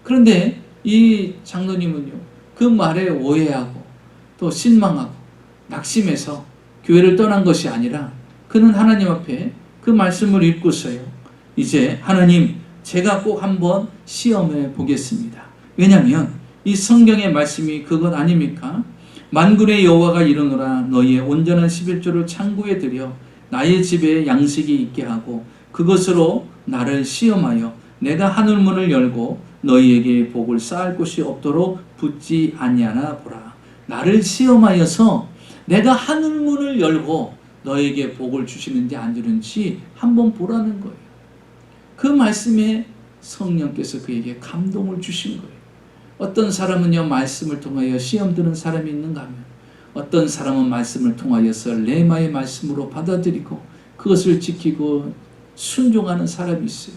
그런데 이 장로님은요, 그 말에 오해하고 또 실망하고 낙심해서 교회를 떠난 것이 아니라 그는 하나님 앞에 그 말씀을 읽고서요, 이제 하나님, 제가 꼭 한번 시험해 보겠습니다. 왜냐하면 이 성경의 말씀이 그것 아닙니까? 만군의 여호와가 이르노라, 너희의 온전한 11조를 창고에 들여 나의 집에 양식이 있게 하고 그것으로 나를 시험하여 내가 하늘문을 열고 너희에게 복을 쌓을 곳이 없도록 붙지 아니하나 보라. 나를 시험하여서 내가 하늘문을 열고 너에게 복을 주시는지 안 주는지 한번 보라는 거예요. 그 말씀에 성령께서 그에게 감동을 주신 거예요. 어떤 사람은요, 말씀을 통하여 시험 드는 사람이 있는가 하면 어떤 사람은 말씀을 통하여서 레마의 말씀으로 받아들이고 그것을 지키고 순종하는 사람이 있어요.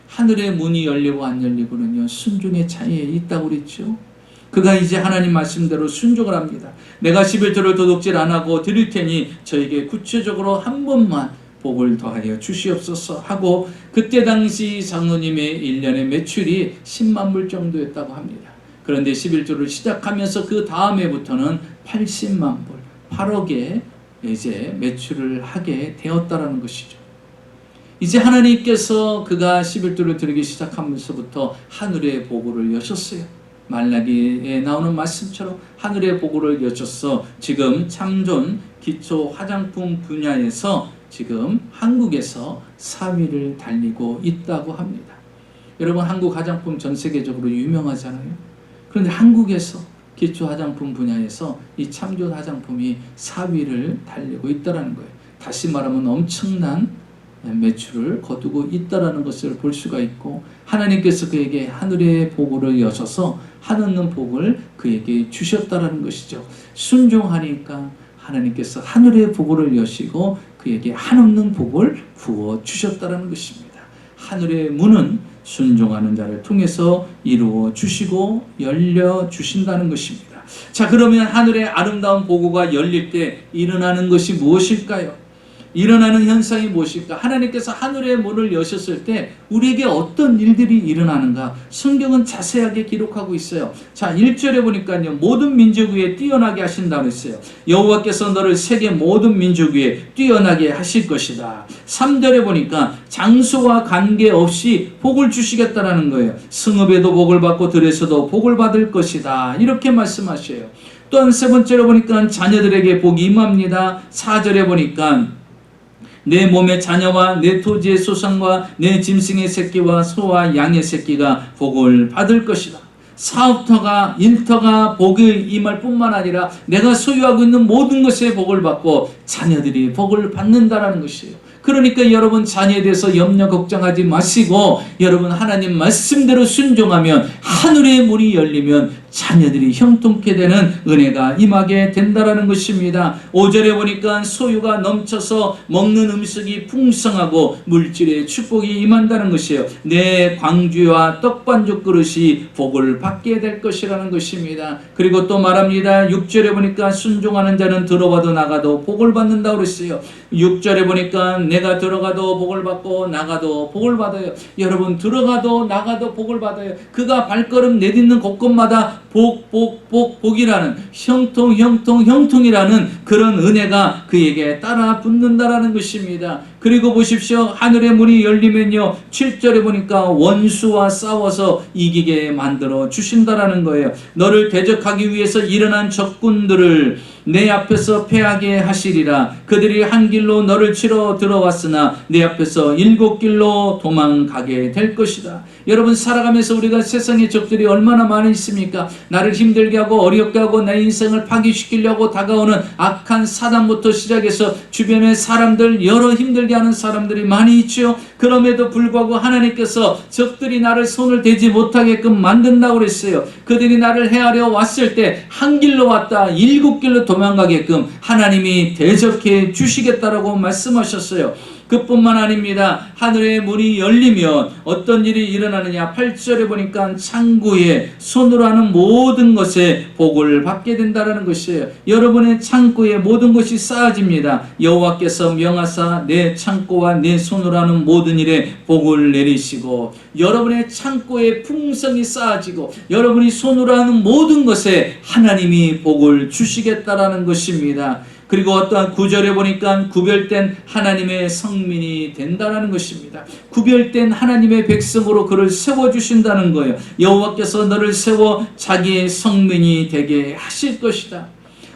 하늘의 문이 열리고 안 열리고는요, 순종의 차이에 있다고 그랬죠. 그가 이제 하나님 말씀대로 순종을 합니다. 내가 11조를 도둑질 안 하고 드릴 테니 저에게 구체적으로 한 번만 복을 더하여 주시옵소서 하고, 그때 당시 장로님의 1년의 매출이 10만 불 정도였다고 합니다. 그런데 11조를 시작하면서 그 다음 해부터는 80만 불, 8억에 이제 매출을 하게 되었다라는 것이죠. 이제 하나님께서 그가 11조를 드리기 시작하면서부터 하늘의 보고를 여셨어요. 말라기에 나오는 말씀처럼 하늘의 보고를 여셔서 지금 참존 기초 화장품 분야에서 지금 한국에서 4위를 달리고 있다고 합니다. 여러분, 한국 화장품 전 세계적으로 유명하잖아요. 그런데 한국에서 기초 화장품 분야에서 이 참존 화장품이 4위를 달리고 있다는 거예요. 다시 말하면 엄청난 매출을 거두고 있다는 것을 볼 수가 있고, 하나님께서 그에게 하늘의 복을 여셔서 한없는 복을 그에게 주셨다는 것이죠. 순종하니까 하나님께서 하늘의 복을 여시고 그에게 한없는 복을 부어 주셨다는 것입니다. 하늘의 문은 순종하는 자를 통해서 이루어 주시고 열려 주신다는 것입니다. 자, 그러면 하늘의 아름다운 보고가 열릴 때 일어나는 것이 무엇일까요? 일어나는 현상이 무엇일까? 하나님께서 하늘의 문을 여셨을 때 우리에게 어떤 일들이 일어나는가? 성경은 자세하게 기록하고 있어요. 자, 1절에 보니까요, 모든 민족 위에 뛰어나게 하신다고 했어요. 여호와께서 너를 세계 모든 민족 위에 뛰어나게 하실 것이다. 3절에 보니까 장소와 관계없이 복을 주시겠다라는 거예요. 성읍에도 복을 받고 들에서도 복을 받을 것이다. 이렇게 말씀하셔요. 또한 세 번째로 보니까 자녀들에게 복이 임합니다. 4절에 보니까 내 몸의 자녀와 내 토지의 소산과 내 짐승의 새끼와 소와 양의 새끼가 복을 받을 것이다. 사업터가 일터가 복이 임할 뿐만 아니라 내가 소유하고 있는 모든 것에 복을 받고 자녀들이 복을 받는다라는 것이에요. 그러니까 여러분 자녀에 대해서 염려 걱정하지 마시고 여러분 하나님 말씀대로 순종하면 하늘의 문이 열리면 자녀들이 형통케 되는 은혜가 임하게 된다라는 것입니다. 5절에 보니까 소유가 넘쳐서 먹는 음식이 풍성하고 물질의 축복이 임한다는 것이에요. 내 광주와 떡반죽 그릇이 복을 받게 될 것이라는 것입니다. 그리고 또 말합니다. 6절에 보니까 순종하는 자는 들어와도 나가도 복을 받는다고 그랬어요. 6절에 보니까 내가 들어가도 복을 받고 나가도 복을 받아요. 여러분 들어가도 나가도 복을 받아요. 그가 발걸음 내딛는 곳곳마다 복이라는 형통이라는 그런 은혜가 그에게 따라 붙는다라는 것입니다. 그리고 보십시오. 하늘의 문이 열리면요 7절에 보니까 원수와 싸워서 이기게 만들어 주신다라는 거예요. 너를 대적하기 위해서 일어난 적군들을 내 앞에서 패하게 하시리라. 그들이 한 길로 너를 치러 들어왔으나 내 앞에서 7길로 도망가게 될 것이다. 여러분 살아가면서 우리가 세상의 적들이 얼마나 많이 있습니까? 나를 힘들게 하고 어렵게 하고 내 인생을 파괴시키려고 다가오는 악한 사단부터 시작해서 주변의 사람들 여러 힘들게 하는 사람들이 많이 있죠. 그럼에도 불구하고 하나님께서 적들이 나를 손을 대지 못하게끔 만든다고 그랬어요. 그들이 나를 해하려 왔을 때 한 길로 왔다 7길로 도망가게끔 하나님이 대적해 주시겠다라고 말씀하셨어요. 그뿐만 아닙니다. 하늘의 문이 열리면 어떤 일이 일어나느냐. 8절에 보니까 창고에 손으로 하는 모든 것에 복을 받게 된다는 것이에요. 여러분의 창고에 모든 것이 쌓아집니다. 여호와께서 명하사 내 창고와 내 손으로 하는 모든 일에 복을 내리시고 여러분의 창고에 풍성이 쌓아지고 여러분이 손으로 하는 모든 것에 하나님이 복을 주시겠다라는 것입니다. 그리고 어떠한 9절에 보니까 구별된 하나님의 성민이 된다는 것입니다. 구별된 하나님의 백성으로 그를 세워주신다는 거예요. 여호와께서 너를 세워 자기의 성민이 되게 하실 것이다.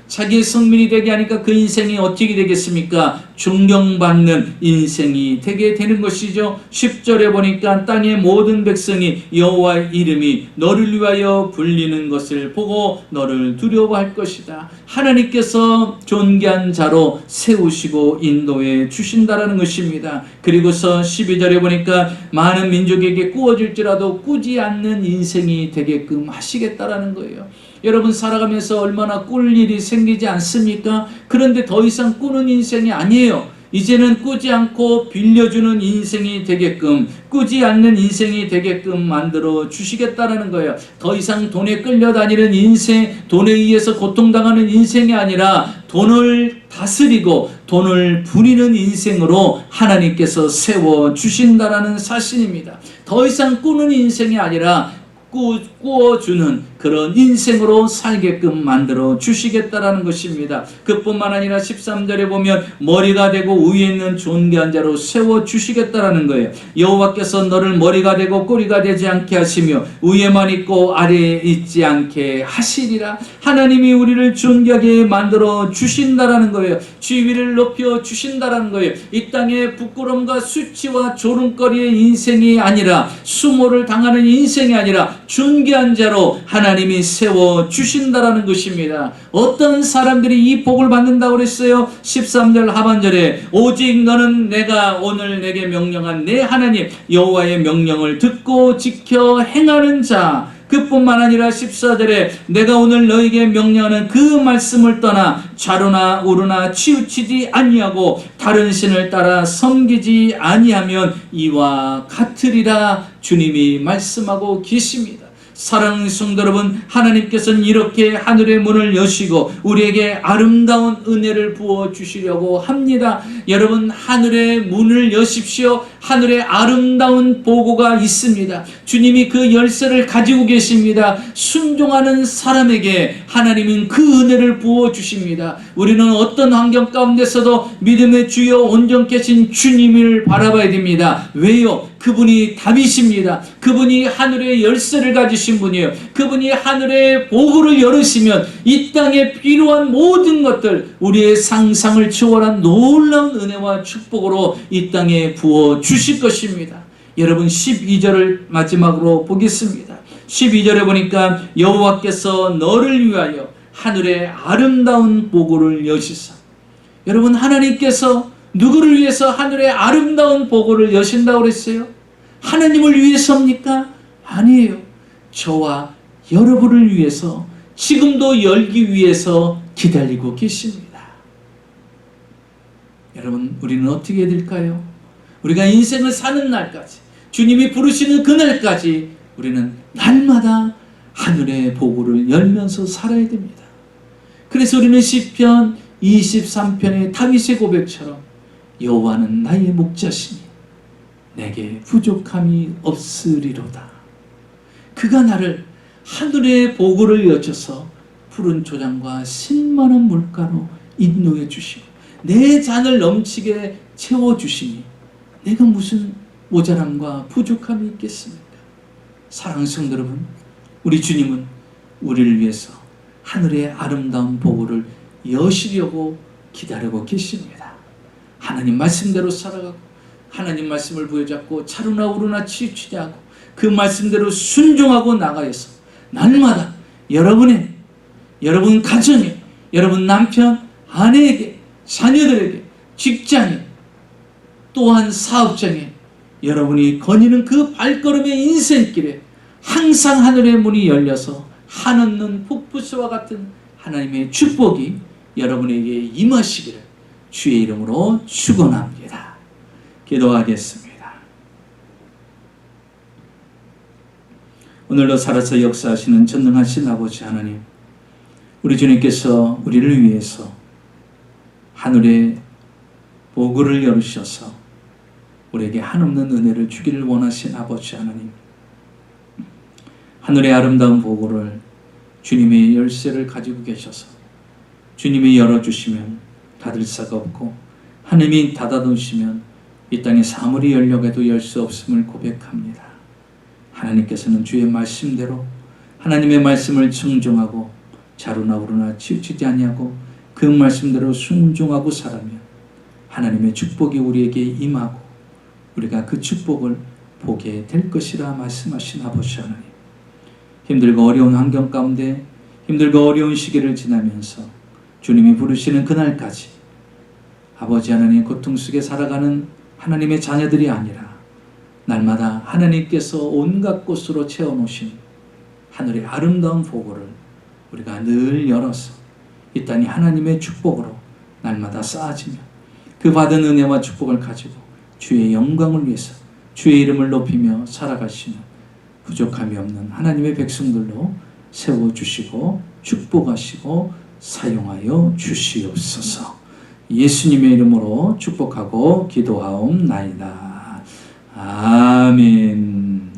자기의 성민이 되게 하니까 그 인생이 어떻게 되겠습니까? 존경받는 인생이 되게 되는 것이죠. 10절에 보니까 땅의 모든 백성이 여호와의 이름이 너를 위하여 불리는 것을 보고 너를 두려워할 것이다. 하나님께서 존귀한 자로 세우시고 인도해 주신다라는 것입니다. 그리고서 12절에 보니까 많은 민족에게 꾸어질지라도 꾸지 않는 인생이 되게끔 하시겠다라는 거예요. 여러분 살아가면서 얼마나 꿀 일이 생기지 않습니까? 그런데 더 이상 꾸는 인생이 아니에요. 이제는 꾸지 않고 빌려주는 인생이 되게끔, 꾸지 않는 인생이 되게끔 만들어 주시겠다라는 거예요. 더 이상 돈에 끌려다니는 인생, 돈에 의해서 고통당하는 인생이 아니라 돈을 다스리고 돈을 부리는 인생으로 하나님께서 세워 주신다라는 사실입니다. 더 이상 꾸는 인생이 아니라 꾸어주는 그런 인생으로 살게끔 만들어 주시겠다라는 것입니다. 그뿐만 아니라 13절에 보면 머리가 되고 위에 있는 존귀한 자로 세워 주시겠다라는 거예요. 여호와께서 너를 머리가 되고 꼬리가 되지 않게 하시며 위에만 있고 아래에 있지 않게 하시리라. 하나님이 우리를 존귀하게 만들어 주신다라는 거예요. 지위를 높여 주신다라는 거예요. 이 땅에 부끄러움과 수치와 조롱거리의 인생이 아니라, 수모를 당하는 인생이 아니라 존귀한 자로 하나님이 세워 주신다라는 것입니다. 어떤 사람들이 이 복을 받는다고 그랬어요? 13절 하반절에 오직 너는 내가 오늘 내게 명령한 내 하나님 여호와의 명령을 듣고 지켜 행하는 자. 그뿐만 아니라 14절에 내가 오늘 너에게 명령하는 그 말씀을 떠나 좌로나 우로나 치우치지 아니하고 다른 신을 따라 섬기지 아니하면 이와 같으리라. 주님이 말씀하고 계십니다. 사랑하는 성도 여러분, 하나님께서는 이렇게 하늘의 문을 여시고 우리에게 아름다운 은혜를 부어주시려고 합니다. 여러분 하늘의 문을 여십시오. 하늘의 아름다운 보고가 있습니다. 주님이 그 열쇠를 가지고 계십니다. 순종하는 사람에게 하나님은 그 은혜를 부어주십니다. 우리는 어떤 환경 가운데서도 믿음의 주여 온전케 하신 주님을 바라봐야 됩니다. 왜요? 그분이 답이십니다. 그분이 하늘의 열쇠를 가지신 분이에요. 그분이 하늘의 보고를 열으시면 이 땅에 필요한 모든 것들, 우리의 상상을 초월한 놀라운 은혜와 축복으로 이 땅에 부어 주실 것입니다. 여러분 12절을 마지막으로 보겠습니다. 12절에 보니까 여호와께서 너를 위하여 하늘의 아름다운 보고를 여시사. 여러분 하나님께서 누구를 위해서 하늘의 아름다운 보고를 여신다고 그랬어요? 하나님을 위해서입니까? 아니에요. 저와 여러분을 위해서 지금도 열기 위해서 기다리고 계십니다. 여러분 우리는 어떻게 해야 될까요? 우리가 인생을 사는 날까지, 주님이 부르시는 그날까지 우리는 날마다 하늘의 보고를 열면서 살아야 됩니다. 그래서 우리는 시편 23편의 다윗의 고백처럼 여호와는 나의 목자시니 내게 부족함이 없으리로다. 그가 나를 하늘의 보고를 여셔서 푸른 초장과 신만한 물가로 인도해 주시고 내 잔을 넘치게 채워주시니 내가 무슨 모자람과 부족함이 있겠습니까? 사랑하는 성도 여러분, 우리 주님은 우리를 위해서 하늘의 아름다운 보고를 여시려고 기다리고 계십니다. 하나님 말씀대로 살아가고 하나님 말씀을 부여잡고 차루나 우루나 치우치지 않고 그 말씀대로 순종하고 나가서 날마다 여러분 가정에, 여러분 남편, 아내에게, 자녀들에게, 직장에, 또한 사업장에 여러분이 거니는 그 발걸음의 인생길에 항상 하늘의 문이 열려서 한없는 폭포수와 같은 하나님의 축복이 여러분에게 임하시기를 주의 이름으로 축원합니다. 기도하겠습니다. 오늘도 살아서 역사하시는 전능하신 아버지 하나님, 우리 주님께서 우리를 위해서 하늘의 보고를 열으셔서 우리에게 한없는 은혜를 주기를 원하신 아버지 하나님, 하늘의 아름다운 보고를 주님의 열쇠를 가지고 계셔서 주님이 열어주시면 닫을 수가 없고 하나님이 닫아놓으시면 이 땅에서 아무리 열려고 해도 열 수 없음을 고백합니다. 하나님께서는 주의 말씀대로 하나님의 말씀을 청종하고 자루나 우루나 치우치지 아니하고 그 말씀대로 순종하고 살아면 하나님의 축복이 우리에게 임하고 우리가 그 축복을 보게 될 것이라 말씀하신 아버지 하나님, 힘들고 어려운 환경 가운데 힘들고 어려운 시기를 지나면서 주님이 부르시는 그날까지 아버지 하나님 고통 속에 살아가는 하나님의 자녀들이 아니라 날마다 하나님께서 온갖 곳으로 채워놓으신 하늘의 아름다운 보고를 우리가 늘 열어서 이 땅이 하나님의 축복으로 날마다 쌓아지며 그 받은 은혜와 축복을 가지고 주의 영광을 위해서 주의 이름을 높이며 살아가시는 부족함이 없는 하나님의 백성들로 세워주시고 축복하시고 사용하여 주시옵소서. 예수님의 이름으로 축복하고 기도하옵나이다. 아멘.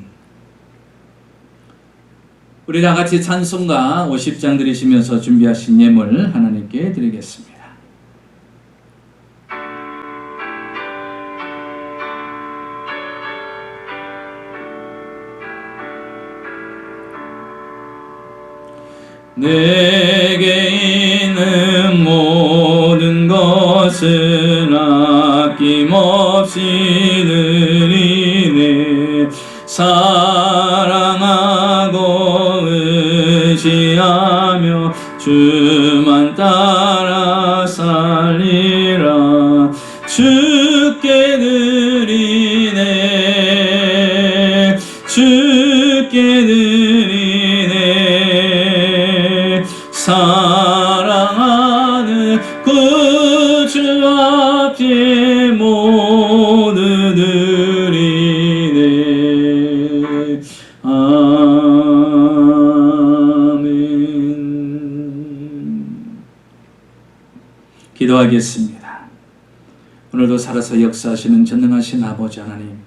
우리 다 같이 찬송가 50장 드리시면서 준비하신 예물 하나님께 드리겠습니다. 내게 있는 모든 것은 아낌없이 드리네. 사랑하고 의지하며 주만 따라 살리라. 주께 드리네. 주께 드리네. 사랑하는 그 주 앞에 모두 드리네. 아멘. 기도하겠습니다. 오늘도 오늘도 살아서 역사하시는 전능하신 아버지 하나님,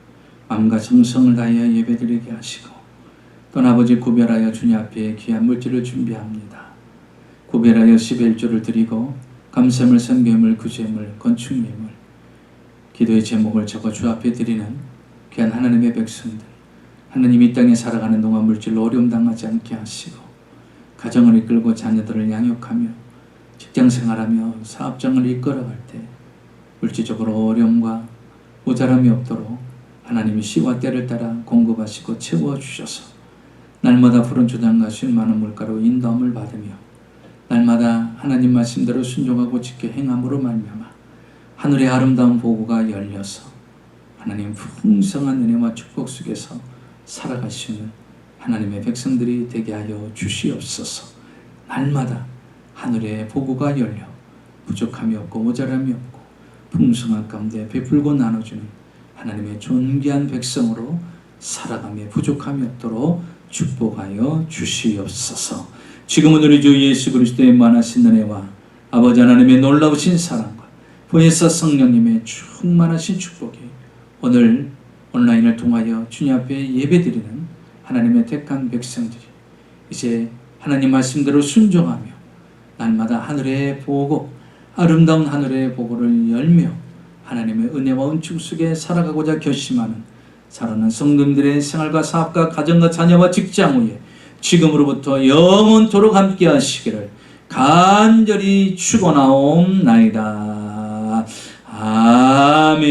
마음과 정성을 다하여 예배드리게 하시고 또 아버지 구별하여 주님 앞에 귀한 물질을 준비합니다. 구별하여 11조를 드리고 감사물, 선교물, 구제물, 건축예물, 기도의 제목을 적어 주 앞에 드리는 귀한 하나님의 백성들, 하나님 이 땅에 살아가는 동안 물질로 어려움 당하지 않게 하시고 가정을 이끌고 자녀들을 양육하며 직장생활하며 사업장을 이끌어갈 때 물질적으로 어려움과 모자람이 없도록 하나님이 시와 때를 따라 공급하시고 채워주셔서 날마다 푸른 주당 가신 많은 물가로 인도함을 받으며 날마다 하나님 말씀대로 순종하고 지켜 행함으로 말미암아 하늘의 아름다운 보고가 열려서 하나님 풍성한 은혜와 축복 속에서 살아가시는 하나님의 백성들이 되게 하여 주시옵소서. 날마다 하늘의 보고가 열려 부족함이 없고 모자람이 없고 풍성한 가운데 베풀고 나눠주는 하나님의 존귀한 백성으로 살아가며 부족함이 없도록 축복하여 주시옵소서. 지금은 우리 주 예수 그리스도의 만하신 은혜와 아버지 하나님의 놀라우신 사랑과 보혜사 성령님의 충만하신 축복이 오늘 온라인을 통하여 주님 앞에 예배드리는 하나님의 택한 백성들이 이제 하나님 말씀대로 순종하며 날마다 하늘의 보고 아름다운 하늘의 보고를 열며 하나님의 은혜와 은축 속에 살아가고자 결심하는 사랑하는 성도님들의 생활과 사업과 가정과 자녀와 직장 위에 지금으로부터 영원토록 함께 하시기를 간절히 축원하옵나이다. 아멘.